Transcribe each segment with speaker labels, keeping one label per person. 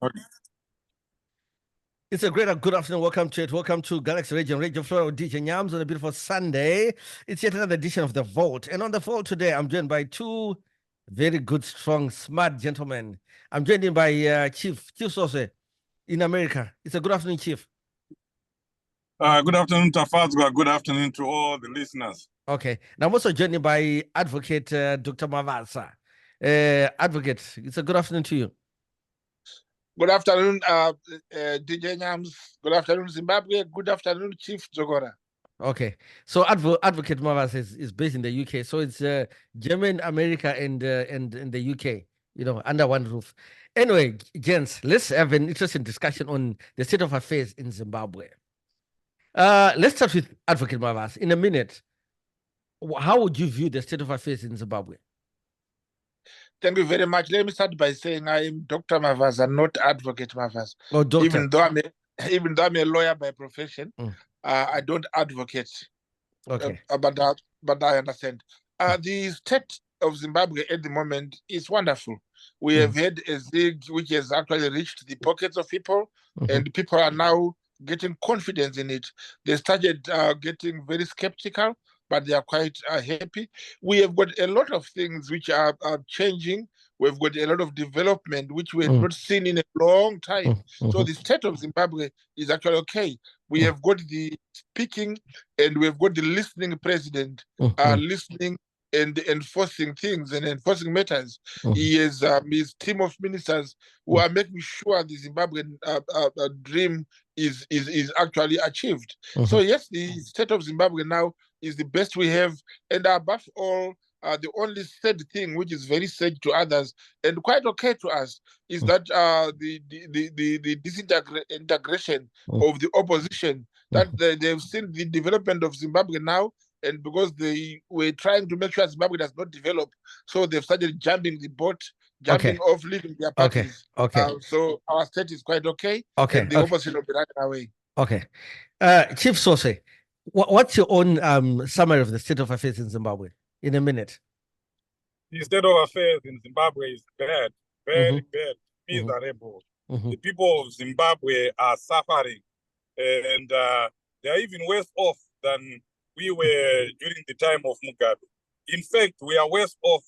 Speaker 1: Okay.
Speaker 2: It's a great good afternoon. Welcome to it. Welcome to Galaxy Radio Flora with DJ Nyams on a beautiful Sunday. It's yet another edition of The Vault. And on The Vault today, I'm joined by two very good, strong, smart gentlemen. I'm joined in by Chief Sosve in America. It's a good afternoon, Chief.
Speaker 1: Good afternoon, Tafazwa. Good afternoon to all the listeners.
Speaker 2: Okay. Now, I'm also joined by Advocate Dr. Mavasa. Advocate, it's a good afternoon to you.
Speaker 3: Good afternoon, DJ Nyams. Good afternoon, Zimbabwe. Good afternoon, Chief Jogora.
Speaker 2: Okay, so Advocate Mavas is based in the UK, so it's German, America, and the UK, under one roof. Anyway, gents, let's have an interesting discussion on the state of affairs in Zimbabwe. Let's start with Advocate Mavas. In a minute, how would you view the state of affairs in Zimbabwe?
Speaker 3: Thank you very much. Let me start by saying I am Dr. Mavasa, not Advocate Mavasa.
Speaker 2: Oh, doctor.
Speaker 3: Even though I'm a lawyer by profession, I don't advocate.
Speaker 2: Okay.
Speaker 3: But I understand. The state of Zimbabwe at the moment is wonderful. We have had a zig which has actually reached the pockets of people, and people are now getting confidence in it. They started getting very skeptical, but they are quite happy. We have got a lot of things which are changing. We've got a lot of development which we have not seen in a long time. So the state of Zimbabwe is actually okay. We have got the speaking and we've got the listening president listening and enforcing things and enforcing matters. He has his team of ministers who are making sure the Zimbabwean dream is actually achieved. So yes, the state of Zimbabwe now is the best we have, and above all, the only sad thing, which is very sad to others and quite okay to us, is that the disintegration of the opposition. That they've seen the development of Zimbabwe now, and because they were trying to make sure Zimbabwe does not develop, so they've started jumping the boat, jumping off, leaving their parties. So our state is quite okay, and the opposition will be running away.
Speaker 2: Okay. Chief Sosve, what's your own summary of the state of affairs in Zimbabwe in a minute?
Speaker 1: The state of affairs in Zimbabwe is bad, very bad, miserable. The people of Zimbabwe are suffering, and they are even worse off than we were during the time of Mugabe. In fact, we are worse off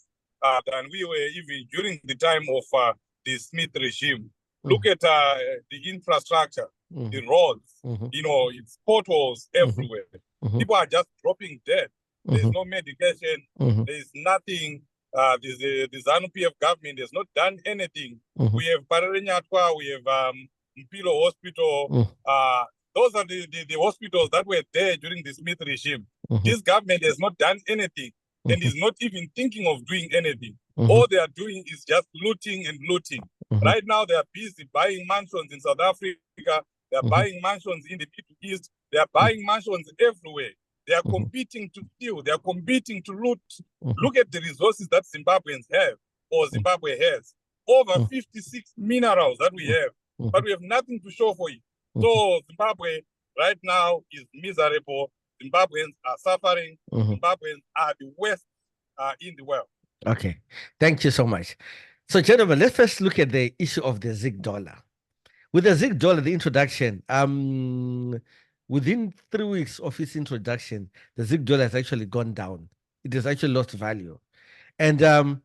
Speaker 1: than we were even during the time of the Smith regime. Look at the infrastructure, the roads, it's potholes everywhere. People are just dropping dead. There's no medication. There's nothing. The ZANU-PF government has not done anything. We have Pararenyatwa, we have Mpilo Hospital. Those are the hospitals that were there during the Smith regime. This government has not done anything and is not even thinking of doing anything. All they are doing is just looting and looting. Right now, they are busy buying mansions in South Africa. They are buying mansions in the Middle East. They are buying mansions everywhere. They are competing to steal. They are competing to loot. Look at the resources that Zimbabweans have, or Zimbabwe has. Over 56 minerals that we have, but we have nothing to show for it. So Zimbabwe right now is miserable. Zimbabweans are suffering. Zimbabweans are the worst in the world.
Speaker 2: Okay, thank you so much. So, gentlemen, let's first look at the issue of the ZiG dollar. With the ZiG dollar, the introduction, within 3 weeks of its introduction, the ZiG dollar has actually gone down. It has actually lost value. And a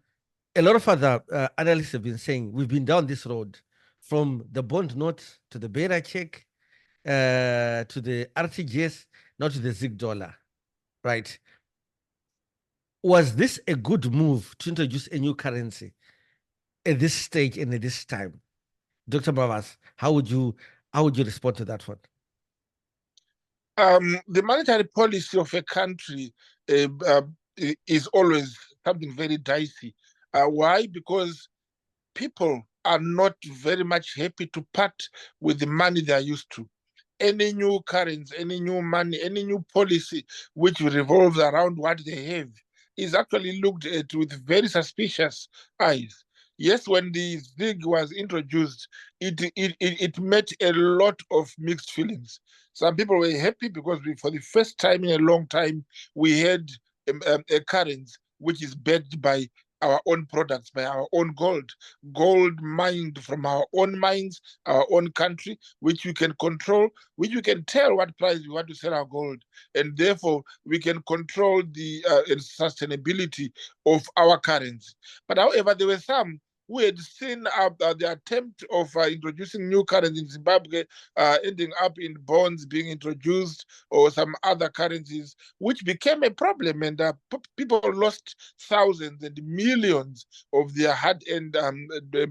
Speaker 2: lot of other analysts have been saying we've been down this road from the bond note to the beta check to the RTGS, not to the ZiG dollar, right? Was this a good move to introduce a new currency at this stage and at this time? Dr. Mavas, how would you respond to that one?
Speaker 3: The monetary policy of a country is always something very dicey. Why? Because people are not very much happy to part with the money they are used to. Any new currency, any new money, any new policy which revolves around what they have is actually looked at with very suspicious eyes. Yes, when the ZiG was introduced, it met a lot of mixed feelings. Some people were happy because for the first time in a long time, we had a currency which is backed by our own products, by our own gold mined from our own mines, our own country, which we can control, which we can tell what price we want to sell our gold, and therefore we can control the sustainability of our currency. But however, there were some who had seen the attempt of introducing new currency in Zimbabwe, ending up in bonds being introduced or some other currencies, which became a problem, and people lost thousands and millions of their hard-earned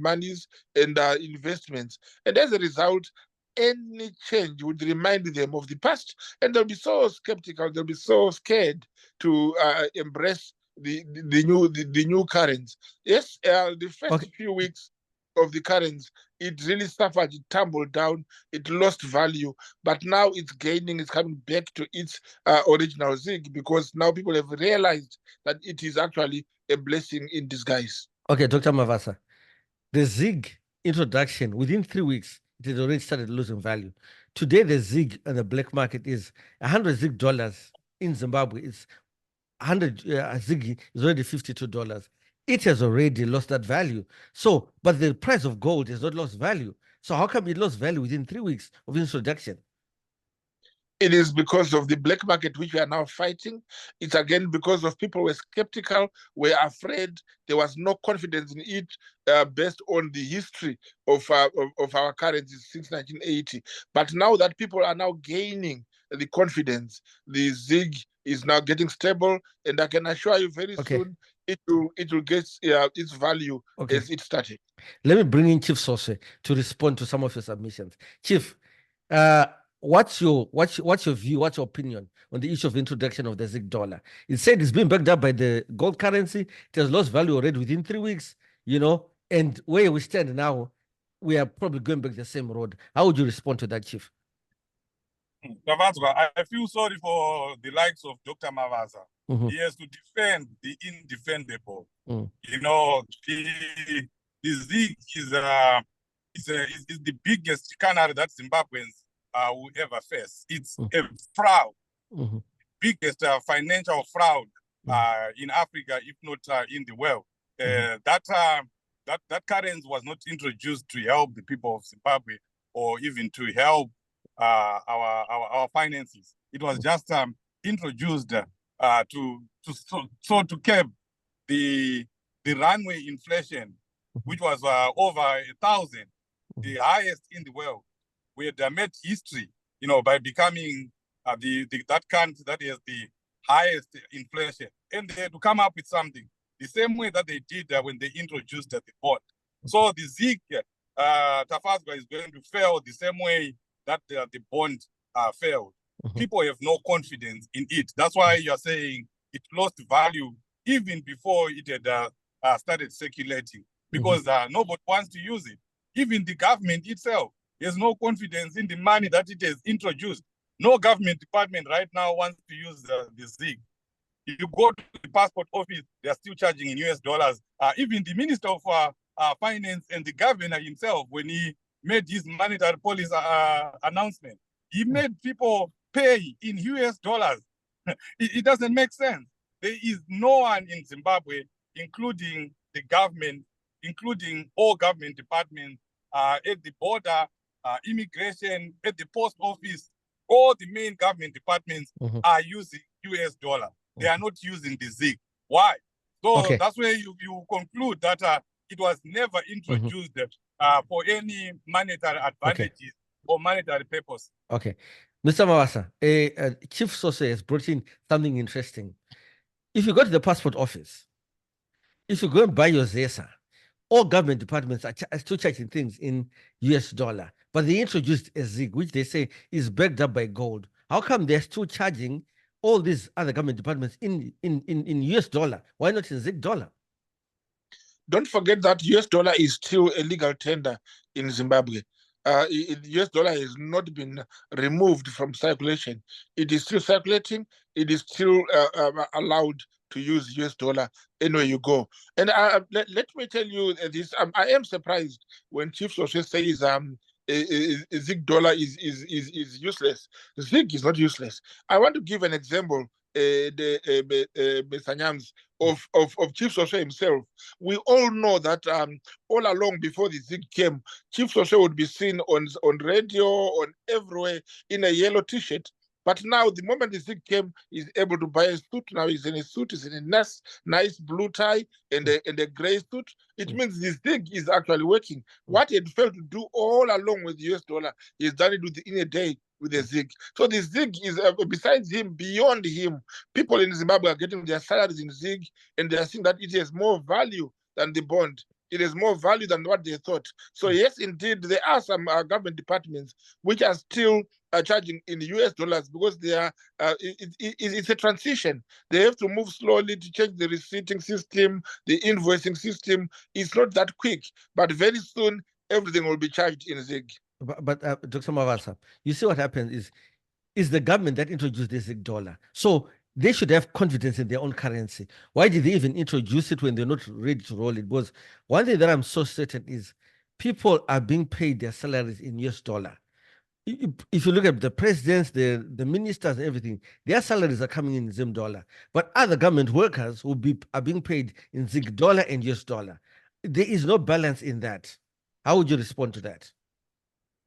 Speaker 3: monies and investments. And as a result, any change would remind them of the past, and they'll be so skeptical, they'll be so scared to embrace the new currents. Yes, the first few weeks of the currents, it really suffered, it tumbled down, it lost value, but now it's gaining, it's coming back to its original zig, because now people have realized that it is actually a blessing in disguise.
Speaker 2: Okay, Dr. Mavasa, the zig introduction, within 3 weeks, it has already started losing value. Today, the zig on the black market is 100 zig dollars in Zimbabwe. It's 100 zig is already $52. It has already lost that value. So, but the price of gold has not lost value. So how come it lost value within 3 weeks of introduction?
Speaker 3: It is because of the black market, which we are now fighting. It's again because of people were skeptical, were afraid. There was no confidence in it based on the history of our currencies since 1980. But now that people are now gaining the confidence, the zig is now getting stable, and I can assure you very soon it will get its value as it started.
Speaker 2: Let me bring in Chief Sosve to respond to some of your submissions. Chief, what's your view, what's your opinion on the issue of introduction of the zig dollar? It said it's been backed up by the gold currency. It has lost value already within 3 weeks, and where we stand now, we are probably going back the same road. How would you respond to that, Chief?
Speaker 1: I feel sorry for the likes of Dr. Mavasa. He has to defend the indefendable. The zig is the biggest canary that Zimbabweans will ever face. It's a fraud, biggest financial fraud in Africa, if not in the world. That currency was not introduced to help the people of Zimbabwe or even to help our finances. It was just introduced to curb the runway inflation, which was over 1,000, the highest in the world. We had made history, by becoming that country that has the highest inflation, and they had to come up with something the same way that they did when they introduced the bond. So the zig Tafazwa is going to fail the same way that the bond failed. People have no confidence in it. That's why you're saying it lost value even before it had started circulating, because nobody wants to use it. Even the government itself has no confidence in the money that it has introduced. No government department right now wants to use the zig. If you go to the passport office, they're still charging in US dollars. Even the Minister of Finance and the governor himself, when he made his monetary policy announcement, he made people pay in US dollars. It doesn't make sense. There is no one in Zimbabwe, including the government, including all government departments, at the border, immigration, at the post office, all the main government departments are using US dollar. They are not using the zig. Why? So that's where you conclude that it was never introduced for any monetary advantages or monetary purpose.
Speaker 2: Okay. Mr. Mavasa, Chief Sosve has brought in something interesting. If you go to the passport office, if you go and buy your ZESA, all government departments are still charging things in US dollar, but they introduced a zig, which they say is backed up by gold. How come they're still charging all these other government departments in US dollar? Why not in zig dollar?
Speaker 3: Don't forget that US dollar is still a legal tender in Zimbabwe. US dollar has not been removed from circulation. It is still circulating. It is still allowed to use US dollar anywhere you go. And let me tell you this: I am surprised when Chief Sosve says zig dollar is useless. Zig is not useless. I want to give an example. Mr. Nyams, of Chief Sosve himself. We all know that all along before the ZiG came, Chief Sosve would be seen on radio, on everywhere in a yellow T-shirt. But now, the moment the ZiG came, he's able to buy a suit. Now he's in a suit, he's in a nice blue tie and a gray suit. It means the ZiG is actually working. What he had failed to do all along with the US dollar, he's done it in a day with the ZiG. So the ZiG is, besides him, beyond him, people in Zimbabwe are getting their salaries in ZiG, and they are seeing that it has more value than the bond. It has more value than what they thought. So yes, indeed, there are some government departments which are still charging in US dollars because they are. It's a transition. They have to move slowly to change the receipting system, the invoicing system. It's not that quick, but very soon everything will be charged in ZiG.
Speaker 2: But Dr. Mavasa, you see what happens is the government that introduced the ZiG dollar. So they should have confidence in their own currency. Why did they even introduce it when they're not ready to roll it? Because one thing that I'm so certain is people are being paid their salaries in US dollar. If you look at the presidents, the ministers, and everything, their salaries are coming in Zim dollar. But other government workers are being paid in ZiG dollar and US dollar. There is no balance in that. How would you respond to that?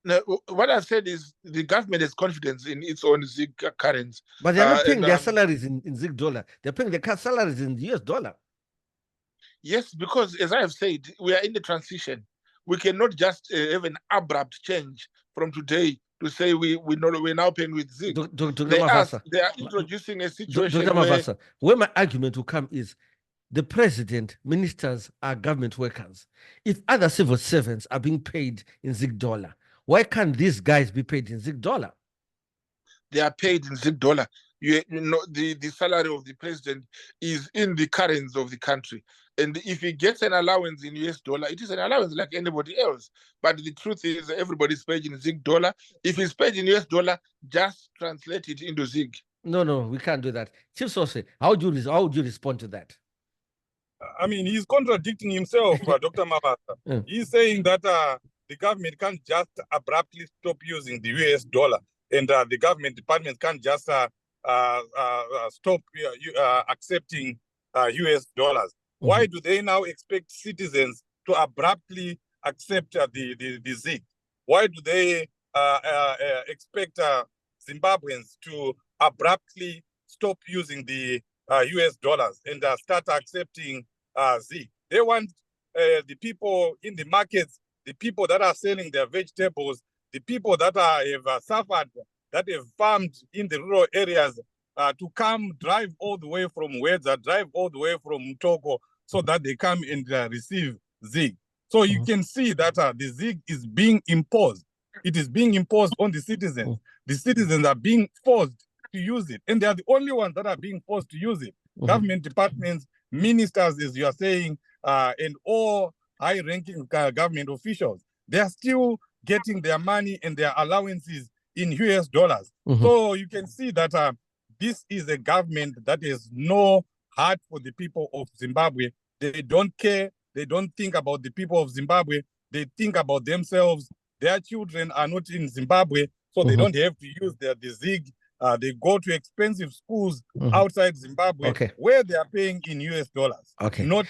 Speaker 3: Now, what I've said is the government has confidence in its own ZiG currency.
Speaker 2: But they're not paying their salaries in ZiG dollar. They're paying their salaries in US dollar.
Speaker 3: Yes, because as I have said, we are in the transition. We cannot just have an abrupt change from today to say we're now paying with ZiG. They are introducing a situation
Speaker 2: where my argument will come is the president, ministers are government workers. If other civil servants are being paid in ZiG dollar, why can't these guys be paid in ZiG dollar?
Speaker 3: They are paid in ZiG dollar. You know, the salary of the president is in the currency of the country. And if he gets an allowance in US dollar, it is an allowance like anybody else. But the truth is everybody's paid in ZiG dollar. If he's paid in US dollar, just translate it into ZiG.
Speaker 2: No, we can't do that. Chief Sosve, how would you respond to that?
Speaker 1: I mean, he's contradicting himself, Dr. Mavasa. He's saying that the government can't just abruptly stop using the US dollar, and the government departments can't just stop accepting US dollars. Why do they now expect citizens to abruptly accept the ZiG? Why do they expect Zimbabweans to abruptly stop using the US dollars and start accepting ZiG? They want the people in the markets, the people that are selling their vegetables, the people that have suffered, that have farmed in the rural areas, to come drive all the way from Wedza, drive all the way from Mtoko, so that they come and receive ZiG. So you can see that the ZiG is being imposed. It is being imposed on the citizens. The citizens are being forced to use it. And they are the only ones that are being forced to use it. Government departments, ministers, as you are saying, and all high-ranking government officials, they are still getting their money and their allowances in US dollars. So you can see that this is a government that has no heart for the people of Zimbabwe. They don't care. They don't think about the people of Zimbabwe. They think about themselves. Their children are not in Zimbabwe, so they don't have to use the ZiG. They go to expensive schools outside Zimbabwe, where they are paying in US dollars, not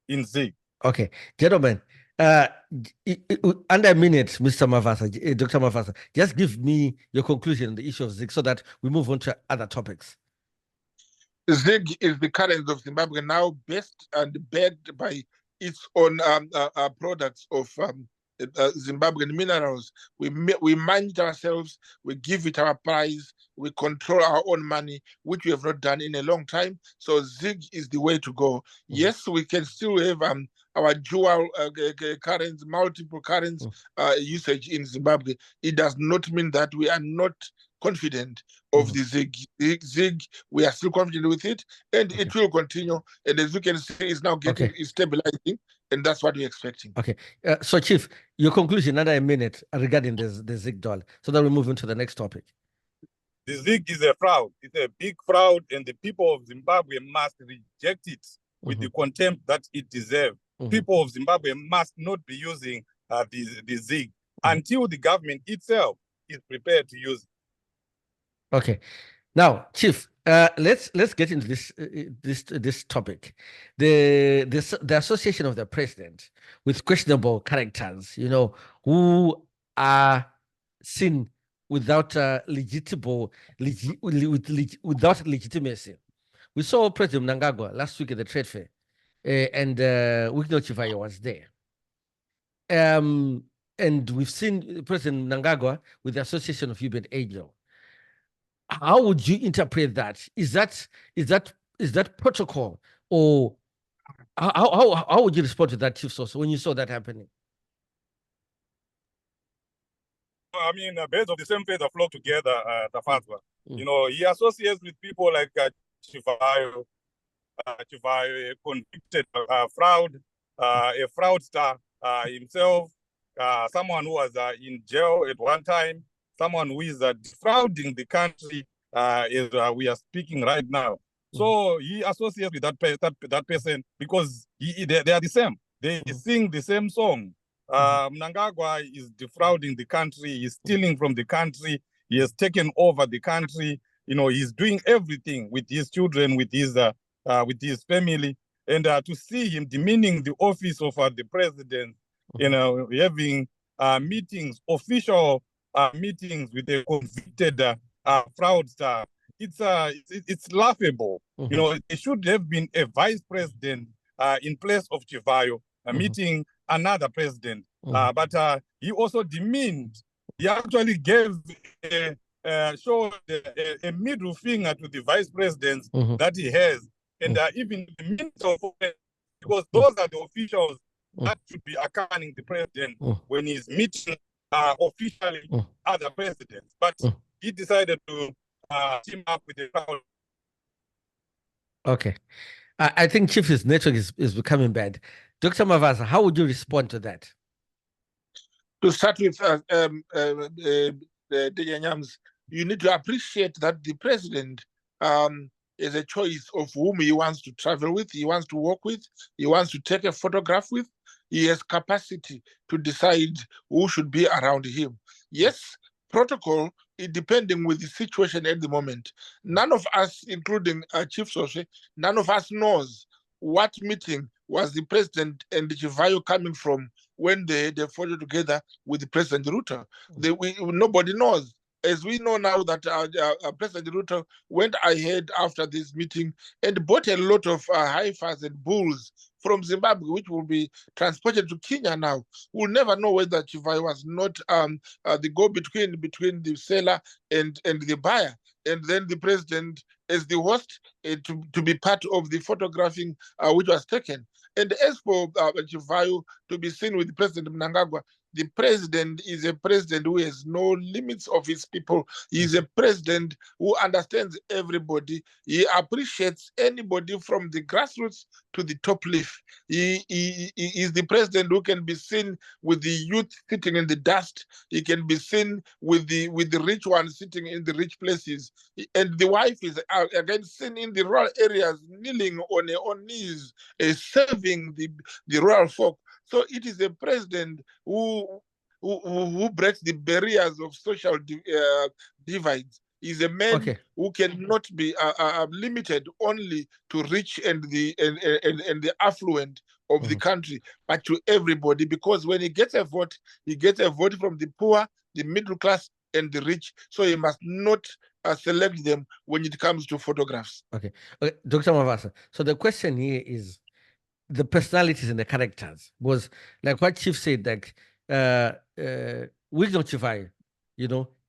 Speaker 1: in ZiG.
Speaker 2: Okay, gentlemen, under a minute, Mr. Mavasa, Dr. Mavasa, just give me your conclusion on the issue of ZiG so that we move on to other topics.
Speaker 3: ZiG is the currency of Zimbabwe now, based and backed by its own products of Zimbabwean minerals. We mine it ourselves, we give it our price, we control our own money, which we have not done in a long time. So ZiG is the way to go. Yes, we can still have our dual currency, multiple currency usage in Zimbabwe. It does not mean that we are not confident of the ZiG. ZiG, we are still confident with it, and it will continue. And as you can see, it's now getting stabilizing, and that's what we're expecting.
Speaker 2: Okay. So, Chief, your conclusion under a minute regarding the ZiG dollar, so that we move into the next topic.
Speaker 1: The ZiG is a fraud. It's a big fraud, and the people of Zimbabwe must reject it with the contempt that it deserves. People of Zimbabwe must not be using the ZiG until the government itself is prepared to use it.
Speaker 2: Okay. Now, Chief, Let's get into this topic. The association of the president with questionable characters, who are seen without without legitimacy. We saw President Mnangagwa last week at the trade fair, and Wicknell Chivaya was there. And we've seen President Mnangagwa with the Association of Hubert Angel. How would you interpret that? Is that protocol, or how would you respond to that, Chief Source, when you saw that happening?
Speaker 1: I mean, birds of the same feather flock together, the Fatwa. He associates with people like Chivayo, a convicted fraud, a fraudster himself, someone who was in jail at one time, someone who is defrauding the country as we are speaking right now. So he associates with that person because they are the same. They sing the same song. Mnangagwa is defrauding the country. He's stealing from the country. He has taken over the country. He's doing everything with his children, with his family. And to see him demeaning the office of the president, having meetings, official meetings with a convicted fraudster, it's laughable. It should have been a vice president in place of Chivayo meeting another president. But he also demeaned. He actually gave showed a middle finger to the vice presidents that he has, and even the minister of foreign, because those are the officials that should be accompanying the president when he's meeting officially other presidents. But he decided to team up with the crowd.
Speaker 2: Okay. I think Chief's network is becoming bad. Dr. Mavasa, how would you respond to that?
Speaker 3: To start with, Nyams, you need to appreciate that the president is a choice of whom he wants to travel with, he wants to work with, he wants to take a photograph with. He has capacity to decide who should be around him. Yes, protocol, depending with the situation at the moment. None of us, including Chief Sosve, none of us knows what meeting was the president and the Chivayo coming from when they followed together with the President Ruto. Nobody knows. As we know now that President Ruto went ahead after this meeting and bought a lot of heifers and bulls from Zimbabwe, which will be transported to Kenya now. We'll never know whether Chivayo was not the go-between between the seller and the buyer. And then the president as the host to be part of the photographing which was taken. And as for Chivayo to be seen with President Mnangagwa, the president is a president who has no limits of his people. He is a president who understands everybody. He appreciates anybody from the grassroots to the top leaf. He is the president who can be seen with the youth sitting in the dust. He can be seen with the rich ones sitting in the rich places. And the wife is again seen in the rural areas, kneeling on her own knees, serving the rural folk. So it is a president who breaks the barriers of social divides. He's a man who cannot be limited only to rich and the affluent of the country, but to everybody. Because when he gets a vote from the poor, the middle class, and the rich. So he must not select them when it comes to photographs.
Speaker 2: Okay, Dr. Mavasa. So the question here is the personalities and the characters, was like what Chief said, like Wicknell Chivai,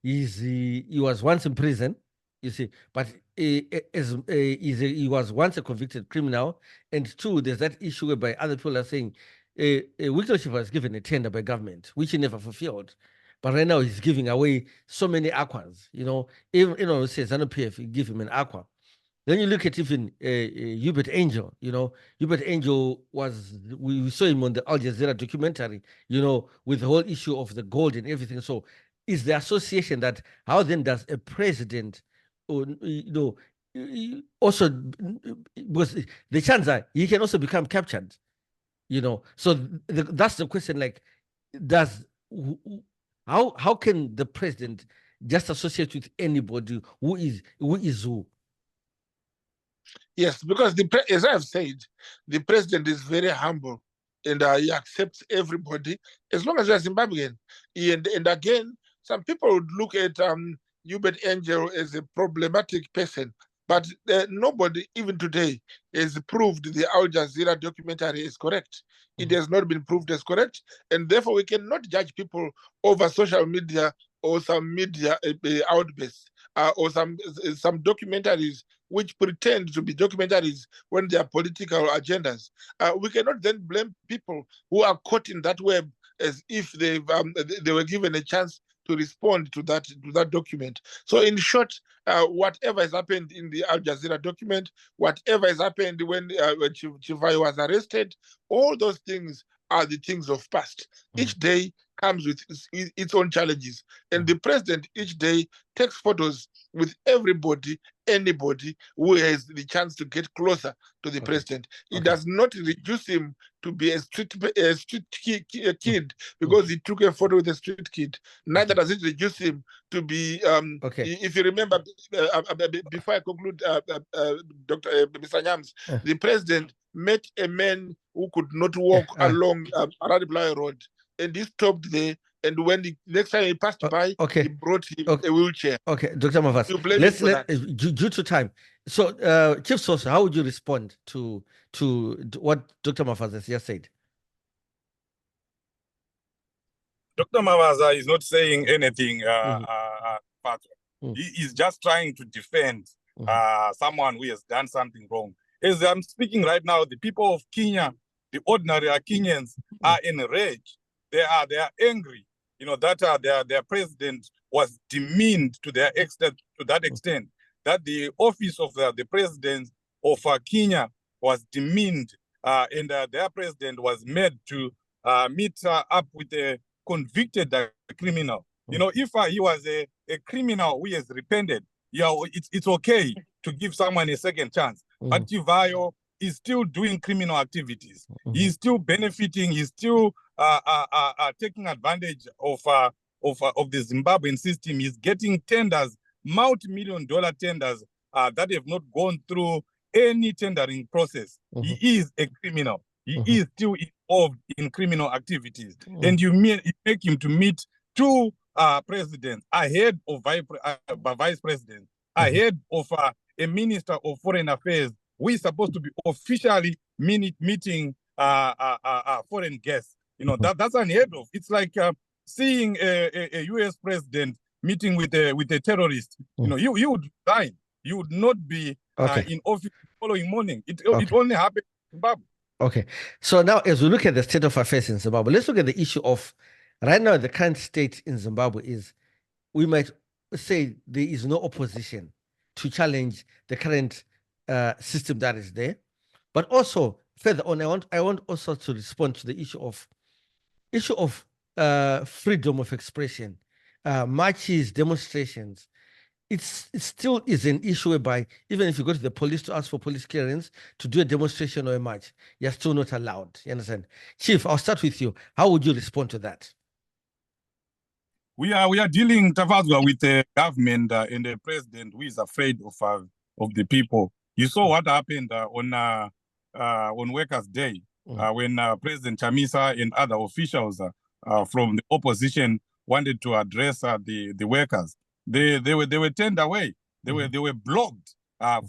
Speaker 2: he was once in prison, you see, but he was once a convicted criminal. And two, there's that issue whereby other people are saying Wicknell Chivai was given a tender by government, which he never fulfilled. But right now he's giving away so many aquas, even, says ZANU-PF, give him an aqua. Then you look at even Hubert Angel, Hubert Angel we saw him on the Al Jazeera documentary, with the whole issue of the gold and everything. So is the association that, how then does a president, also, because the chance are he can also become captured, So that's the question, like, how can the president just associate with anybody who is who?
Speaker 3: Yes, because as I've said, the president is very humble and he accepts everybody as long as you're Zimbabwean. And again, some people would look at Hubert Angel as a problematic person, but nobody, even today, has proved the Al Jazeera documentary is correct. It has not been proved as correct, and therefore we cannot judge people over social media or some media outbursts or some documentaries which pretend to be documentaries when they are political agendas. We cannot then blame people who are caught in that web as if they were given a chance to respond to that document. So in short, whatever has happened in the Al Jazeera document, whatever has happened when Chivai was arrested, all those things are the things of past. Each day comes with its own challenges. And the president each day takes photos with anybody who has the chance to get closer to the president. It does not reduce him to be a street kid because he took a photo with a street kid. Neither does it reduce him to be, if you remember, before I conclude, Dr. Mr. Nyams, the president met a man who could not walk along Aradiblawe Road, and he stopped there. And when next time he passed by, he brought him a wheelchair.
Speaker 2: Okay, Dr. Mavasa, due to time. So, Chief Sosve, how would you respond to what Dr. Mavasa just said?
Speaker 1: Dr. Mavasa is not saying anything. He is just trying to defend someone who has done something wrong. As I'm speaking right now, the people of Kenya, the ordinary Kenyans, are enraged. They are angry. You know, that their president was demeaned to that extent that the office of the president of Kenya was demeaned, and their president was made to meet up with a convicted criminal. You know, if he was a criminal who has repented, it's okay to give someone a second chance. But Tivayo is still doing criminal activities. He's still benefiting. He's still taking advantage of the Zimbabwean system. He's getting tenders, multi-million-dollar tenders that have not gone through any tendering process. He is a criminal. He is still involved in criminal activities. And you make him to meet two presidents ahead of vice president, ahead of a minister of foreign affairs who is supposed to be officially meeting foreign guests. You know, that's unheard of. It's like seeing a US president meeting with a terrorist. You know, you would resign. You would not be in office the following morning. It only happened in Zimbabwe.
Speaker 2: Okay. So now, as we look at the state of affairs in Zimbabwe, let's look at the issue of right now, the current state in Zimbabwe is, we might say there is no opposition to challenge the current system that is there. But also, further on, I want also to respond to the issue of freedom of expression, marches, demonstrations. It still is an issue whereby even if you go to the police to ask for police clearance to do a demonstration or a march, you're still not allowed. You understand? Chief, I'll start with you. How would you respond to that?
Speaker 1: We are dealing, Tavazwa, with a government and a president who is afraid of the people. You saw what happened on Workers' Day when President Chamisa and other officials from the opposition wanted to address the workers. They were turned away. They were blocked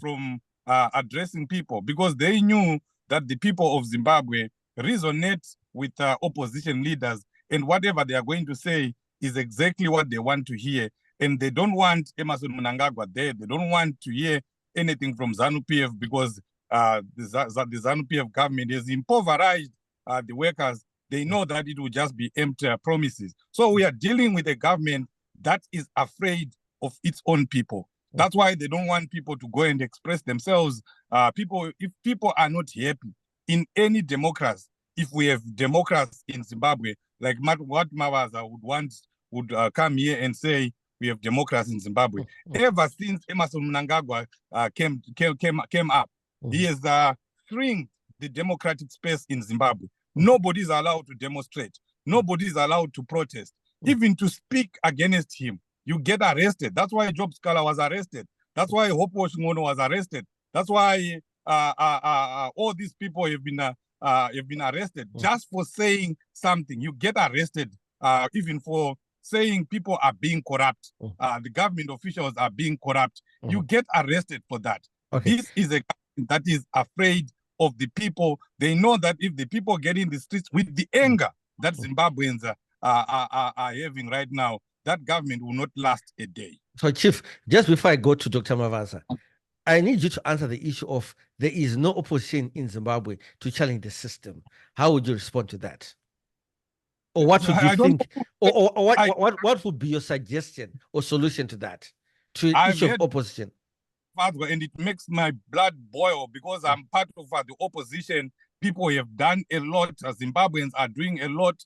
Speaker 1: from addressing people because they knew that the people of Zimbabwe resonate with opposition leaders, and whatever they are going to say is exactly what they want to hear. And they don't want Emmerson Mnangagwa there. They don't want to hear anything from ZANU-PF because the ZANU-PF government has impoverished the workers. They know that it will just be empty promises. So we are dealing with a government that is afraid of its own people. That's why they don't want people to go and express themselves. If people are not happy in any democracy, if we have democracy in Zimbabwe, like what Mavasa would come here and say we have democracy in Zimbabwe. Ever since Emmerson Mnangagwa came up, he has shrinked the democratic space in Zimbabwe. Nobody is allowed to demonstrate. Nobody is allowed to protest. Even to speak against him, you get arrested. That's why Job Scala was arrested. That's why Hope Washingono was arrested. That's why all these people have been arrested just for saying something. You get arrested even for saying people are being corrupt. The government officials are being corrupt. You get arrested for that.
Speaker 2: Okay.
Speaker 1: This is a government that is afraid of the people. They know that if the people get in the streets with the anger that Zimbabweans are having right now, that government will not last a day.
Speaker 2: So, Chief, just before I go to Dr. Mavasa, I need you to answer the issue of there is no opposition in Zimbabwe to challenge the system. How would you respond to that? Or what would you think? Or what would be your suggestion or solution to that? To the issue of opposition?
Speaker 1: And it makes my blood boil because I'm part of the opposition. People have done a lot. Zimbabweans are doing a lot.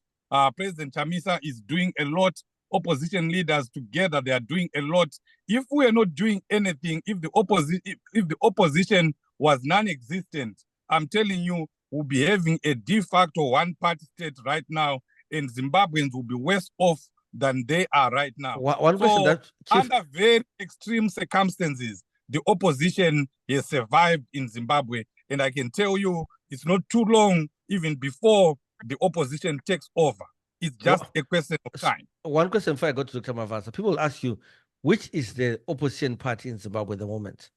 Speaker 1: President Chamisa is doing a lot. Opposition leaders together, they are doing a lot. If we are not doing anything, if the opposition was non-existent, I'm telling you, we'll be having a de facto one-party state right now, and Zimbabweans will be worse off than they are right now.
Speaker 2: One question that, Chief,
Speaker 1: under very extreme circumstances, the opposition has survived in Zimbabwe, and I can tell you, it's not too long even before the opposition takes over. It's just a question of time.
Speaker 2: One question before I go to Dr. Mavasa. People ask you, which is the opposition party in Zimbabwe at the moment?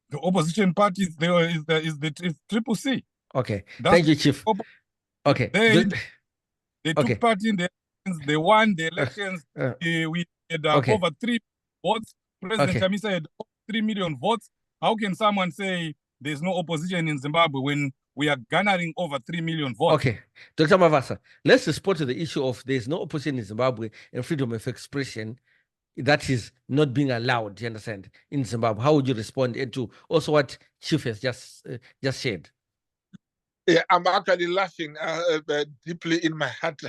Speaker 1: The opposition party is the Triple C.
Speaker 2: Okay. Thank you, Chief. Okay.
Speaker 1: They took part in the elections. They won the elections. We had over 3 votes. President Chamisa had 3 million votes. How can someone say there's no opposition in Zimbabwe when we are garnering over 3 million votes?
Speaker 2: Okay. Dr. Mavasa, let's respond to the issue of there's no opposition in Zimbabwe and freedom of expression that is not being allowed, you understand, in Zimbabwe. How would you respond to also what Chief has just shared?
Speaker 3: Yeah, I'm actually laughing deeply in my heart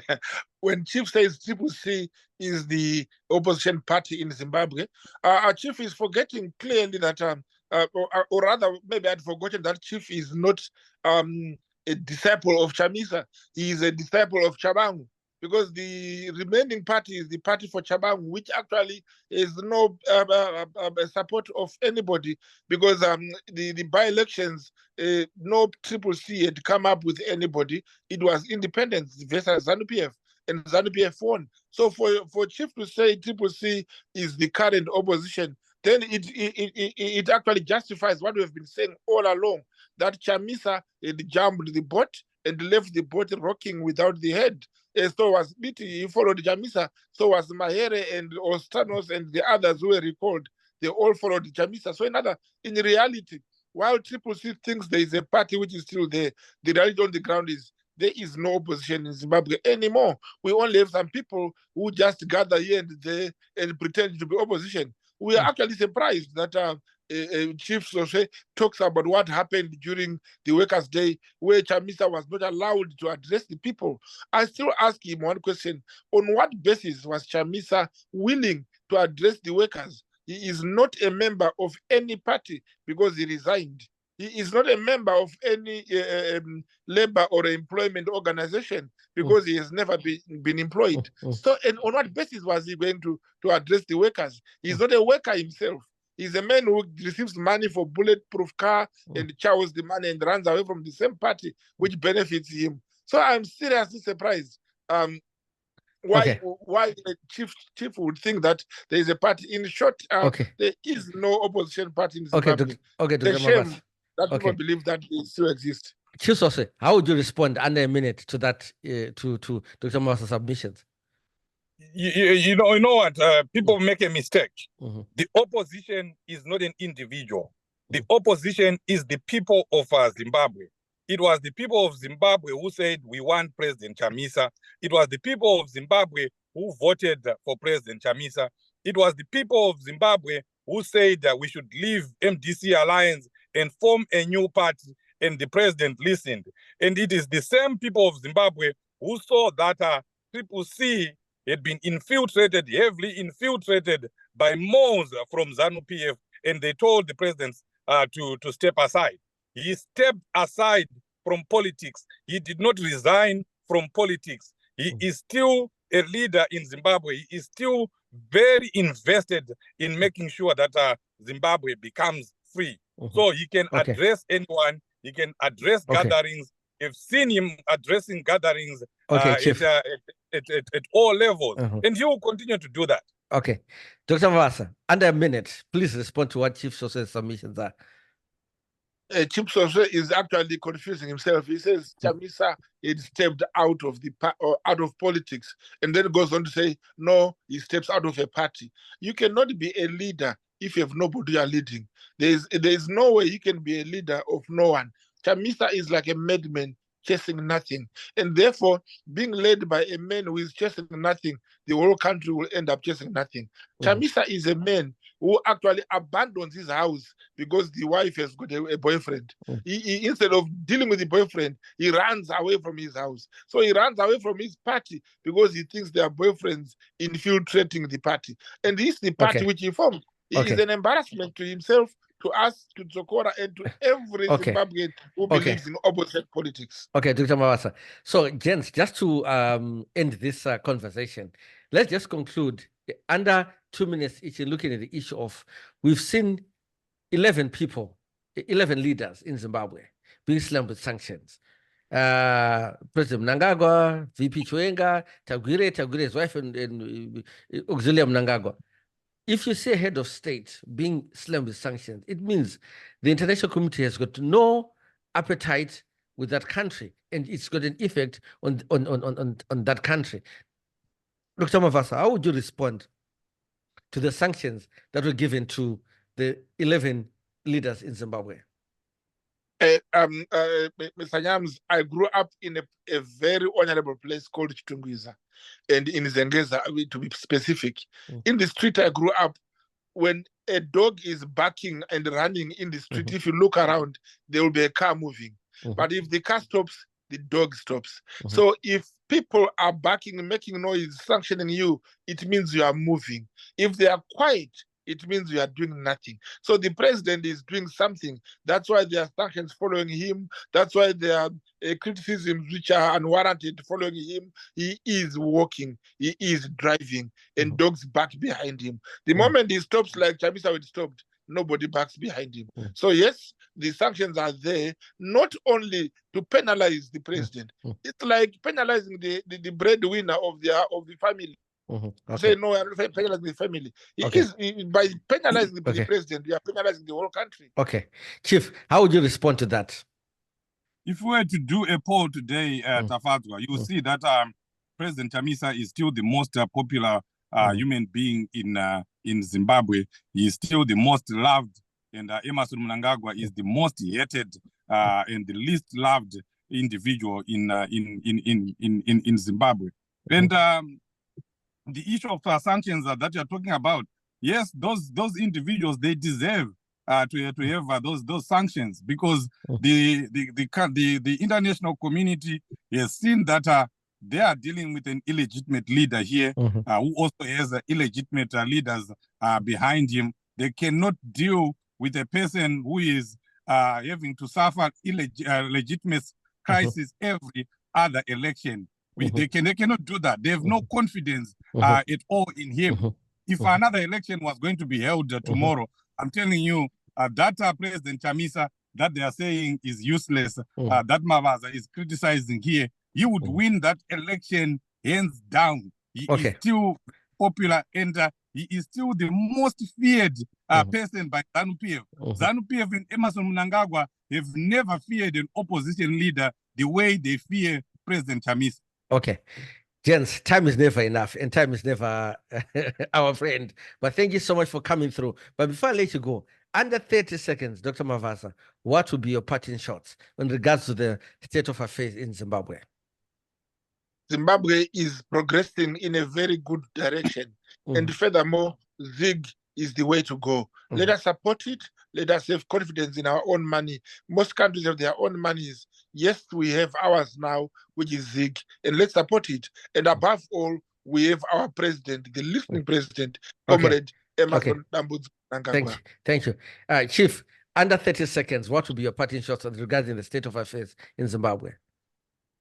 Speaker 3: when Chief says Triple C is the opposition party in Zimbabwe. Our Chief is forgetting clearly that, or rather, maybe I'd forgotten that Chief is not a disciple of Chamisa. He is a disciple of Chabangu, because the remaining party is the party for Chabangu, which actually is no support of anybody, because the by-elections, no Triple C had come up with anybody. It was independence versus ZANU-PF, and ZANU-PF won. So for Chief to say Triple C is the current opposition, then it actually justifies what we have been saying all along, that Chamisa had jumped the boat and left the boat rocking without the head. So was Biti, he followed Chamisa. So was Mahere and Ostanos and the others who were recalled. They all followed Chamisa. So in reality, while Triple C thinks there is a party which is still there, the reality on the ground is there is no opposition in Zimbabwe anymore. We only have some people who just gather here and there and pretend to be opposition. We are actually surprised that Chief Sosve talks about what happened during the Workers' Day, where Chamisa was not allowed to address the people. I still ask him one question. On what basis was Chamisa willing to address the workers? He is not a member of any party because he resigned. He is not a member of any labor or employment organization because he has never been employed. So, and on what basis was he going to address the workers? He's not a worker himself. He's a man who receives money for bulletproof car and chows the money and runs away from the same party, which benefits him. So I'm seriously surprised why Chief would think that there is a party. In short, there is no opposition party in Zimbabwe. The shame that people believe that they still exist.
Speaker 2: Chief Sosve, how would you respond under a minute to that, to Dr. Mavasa's submissions?
Speaker 1: You know what? People make a mistake. The opposition is not an individual. The opposition is the people of Zimbabwe. It was the people of Zimbabwe who said we want President Chamisa. It was the people of Zimbabwe who voted for President Chamisa. It was the people of Zimbabwe who said that we should leave MDC Alliance and form a new party, and the president listened. And it is the same people of Zimbabwe who saw that Triple C had been infiltrated, heavily infiltrated by Mons from ZANU-PF, and they told the president to step aside. He stepped aside from politics. He did not resign from politics. He is still a leader in Zimbabwe. He is still very invested in making sure that Zimbabwe becomes free. So he can address anyone. He can address gatherings. I've seen him addressing gatherings at all levels. And he will continue to do that.
Speaker 2: Okay. Dr. Mavasa, under a minute, please respond to what Chief Sosve's submissions are.
Speaker 3: Chief Sosve is actually confusing himself. He says Chamisa had stepped out of politics, and then goes on to say, no, he steps out of a party. You cannot be a leader if you have nobody you are leading. There is no way you can be a leader of no one. Chamisa is like a madman chasing nothing. And therefore, being led by a man who is chasing nothing, the whole country will end up chasing nothing. Chamisa is a man who actually abandons his house because the wife has got a boyfriend. He, instead of dealing with the boyfriend, he runs away from his house. So he runs away from his party because he thinks their boyfriends infiltrating the party. And this is the party which he formed. He is an embarrassment to himself, to us, to Zokora, and to every Zimbabwean who believes in opposite politics.
Speaker 2: Okay, Dr. Mavasa. So, gents, just to end this conversation, let's just conclude under 2 minutes each in looking at the issue of, we've seen 11 leaders in Zimbabwe being slammed with sanctions. President Mnangagwa, VP Chwenga, Tagwire's wife, and Auxiliary Mnangagwa. If you see a head of state being slammed with sanctions, it means the international community has got no appetite with that country, and it's got an effect on that country. Dr. Mavasa, how would you respond to the sanctions that were given to the 11 leaders in Zimbabwe?
Speaker 3: Mr. Nyams, I grew up in a very honorable place called Chitungwiza, and in Zengeza, to be specific. In the street I grew up, when a dog is barking and running in the street, if you look around, there will be a car moving. But if the car stops, the dog stops. So if people are barking, making noise, sanctioning you, it means you are moving. If they are quiet, it means you are doing nothing. So the president is doing something. That's why there are sanctions following him. That's why there are criticisms which are unwarranted following him. He is walking. He is driving. And dogs bark behind him. The moment he stops, like Chamisa had stopped, nobody backs behind him. So yes, the sanctions are there, not only to penalize the president. It's like penalizing the breadwinner of the family. Say no, I'm penalizing the family. By penalizing the president, you are penalizing the whole country.
Speaker 2: Okay, Chief, how would you respond to that?
Speaker 1: If we were to do a poll today, Tafadzwa, you will see that President Chamisa is still the most popular human being in Zimbabwe. He is still the most loved, and Emmerson Mnangagwa is the most hated and the least loved individual in Zimbabwe. And the issue of sanctions that you're talking about, yes, those individuals, they deserve to have those sanctions, because the international community has seen that they are dealing with an illegitimate leader here who also has illegitimate leaders behind him. They cannot deal with a person who is having to suffer legitimate crisis every other election. They cannot do that. They have no confidence at all in him. If another election was going to be held tomorrow, I'm telling you, that President Chamisa that they are saying is useless, that Mavasa is criticizing here, he would win that election hands down. He is still popular, and he is still the most feared person by ZANU-PF. ZANU-PF and Emmerson Mnangagwa have never feared an opposition leader the way they fear President Chamisa.
Speaker 2: Okay. Gents, time is never enough, and time is never our friend. But thank you so much for coming through. But before I let you go, under 30 seconds, Dr. Mavasa, what would be your parting shots in regards to the state of affairs in Zimbabwe?
Speaker 3: Zimbabwe is progressing in a very good direction. And furthermore, ZIG is the way to go. Let us support it. Let us have confidence in our own money. Most countries have their own monies. Yes, we have ours now, which is ZIG, and let's support it. And above all, we have our president, the listening president, Comrade Emmerson Mnangagwa.
Speaker 2: Thank you. Chief, under 30 seconds, what would be your parting shots regarding the state of affairs in Zimbabwe?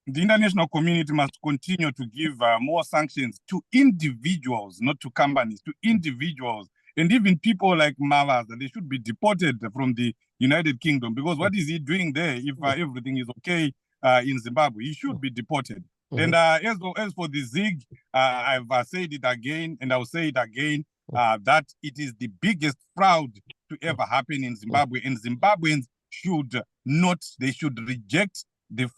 Speaker 1: The international community must continue to give more sanctions to individuals, not to companies, to individuals And even people like Mavasa, they should be deported from the United Kingdom, because what is he doing there if everything is okay in Zimbabwe? He should be deported. And as for the ZIG, I've said it again, and I'll say it again, that it is the biggest fraud to ever happen in Zimbabwe, and Zimbabweans should reject this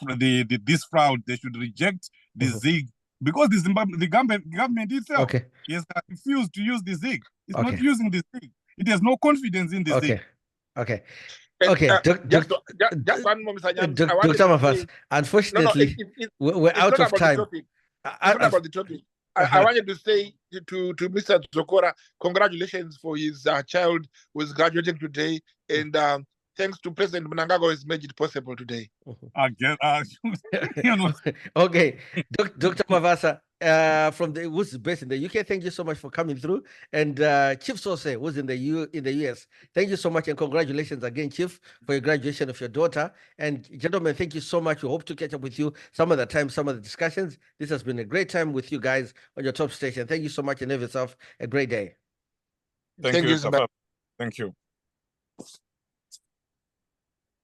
Speaker 1: fraud. They should reject the ZIG, because the government itself has refused to use the ZIG. It's not using the ZIG. It has no confidence in the ZIG.
Speaker 3: Just one moment,
Speaker 2: Dr. Mavasa, unfortunately, we're out of time.
Speaker 3: It's not about the topic. I wanted to say to Mr. Zokora, congratulations for his child who is graduating today, and thanks to President Mnangagwa who has made it possible today.
Speaker 2: Okay, Dr. Mavasa, who's based in the UK, thank you so much for coming through, and Chief Sosve, who's in the US, thank you so much, and congratulations again, Chief, for your graduation of your daughter. And gentlemen, thank you so much. We hope to catch up with you some of the time, some of the discussions. This has been a great time with you guys on your top station. Thank you so much, and have yourself a great day.
Speaker 1: Thank you. Thank you.